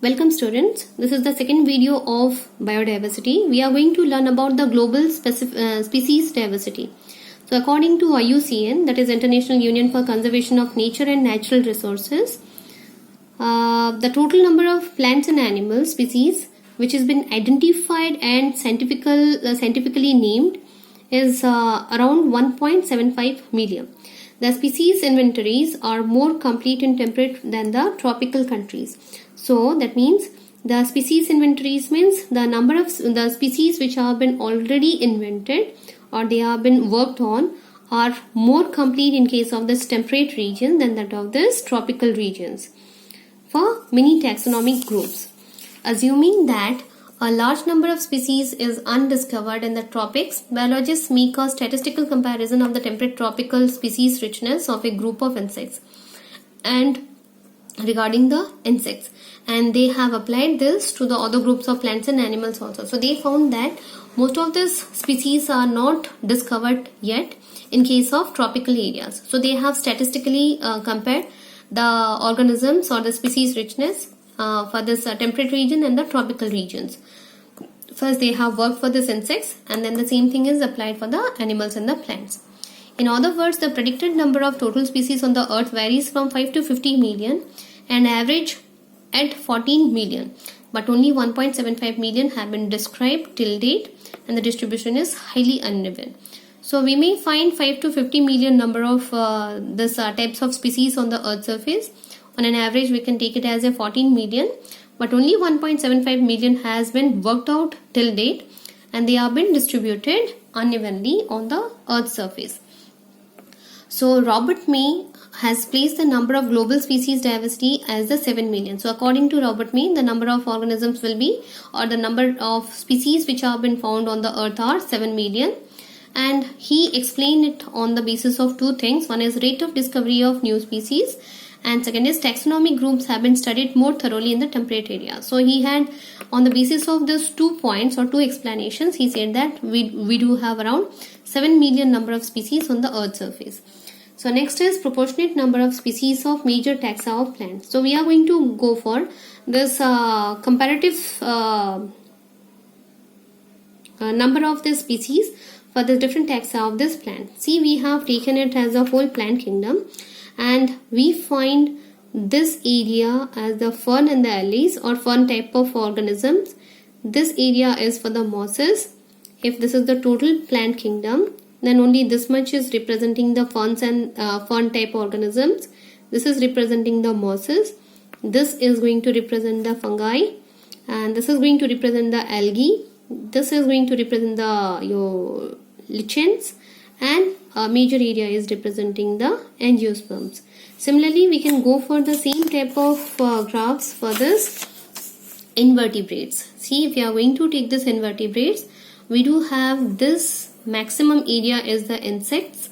Welcome students, this is the second video of biodiversity. We are going to learn about the global species diversity. So according to IUCN, that is International Union for Conservation of Nature and Natural Resources, the total number of plants and animal species which has been identified and scientifically named is around 1.75 million. The species inventories are more complete in temperate than the tropical countries. So that means the species inventories means the number of the species which have been already invented or they have been worked on are more complete in case of this temperate region than that of this tropical regions. For many taxonomic groups, assuming that a large number of species is undiscovered in the tropics, biologists make a statistical comparison of the temperate tropical species richness of a group of insects and regarding the insects, and they have applied this to the other groups of plants and animals also. So they found that most of these species are not discovered yet in case of tropical areas. So they have statistically compared the organisms or the species richness for this temperate region and the tropical regions. First they have worked for this insects, and then the same thing is applied for the animals and the plants. In other words, the predicted number of total species on the earth varies from 5 to 50 million and average at 14 million, but only 1.75 million have been described till date, and the distribution is highly uneven. So we may find 5 to 50 million number of this types of species on the earth surface. On an average we can take it as a 14 million, but only 1.75 million has been worked out till date, and they have been distributed unevenly on the earth surface. So Robert May has placed the number of global species diversity as the 7 million. So according to Robert May, the number of organisms will be, or the number of species which have been found on the earth are 7 million. And he explained it on the basis of two things. One is rate of discovery of new species, and second is taxonomic groups have been studied more thoroughly in the temperate area. So he had, on the basis of these 2 points or 2 explanations, he said that we do have around 7 million number of species on the earth surface. So next is proportionate number of species of major taxa of plants. So we are going to go for this comparative number of the species for the different taxa of this plant. See, we have taken it as a whole plant kingdom, and we find this area as the fern and the alleys or fern type of organisms. This area is for the mosses. If this is the total plant kingdom, then only this much is representing the ferns and fern type organisms. This is representing the mosses. This is going to represent the fungi, and this is going to represent the algae. This is going to represent the your lichens, and a major area is representing the angiosperms. Similarly, we can go for the same type of graphs for this invertebrates. See, if we are going to take this invertebrates, we do have this maximum area is the insects,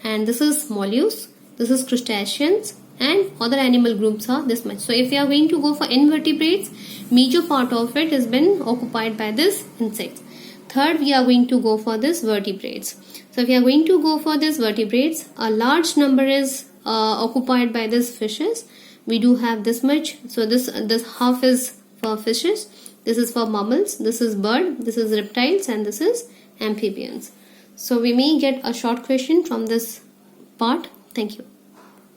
and this is mollusks, this is crustaceans, and other animal groups are this much. So if we are going to go for invertebrates, major part of it has been occupied by this insects. Third, we are going to go for this vertebrates. So if we are going to go for this vertebrates, a large number is occupied by this fishes. We do have this much. So this half is for fishes, this is for mammals, this is bird, this is reptiles, and this is amphibians. So we may get a short question from this part. Thank you.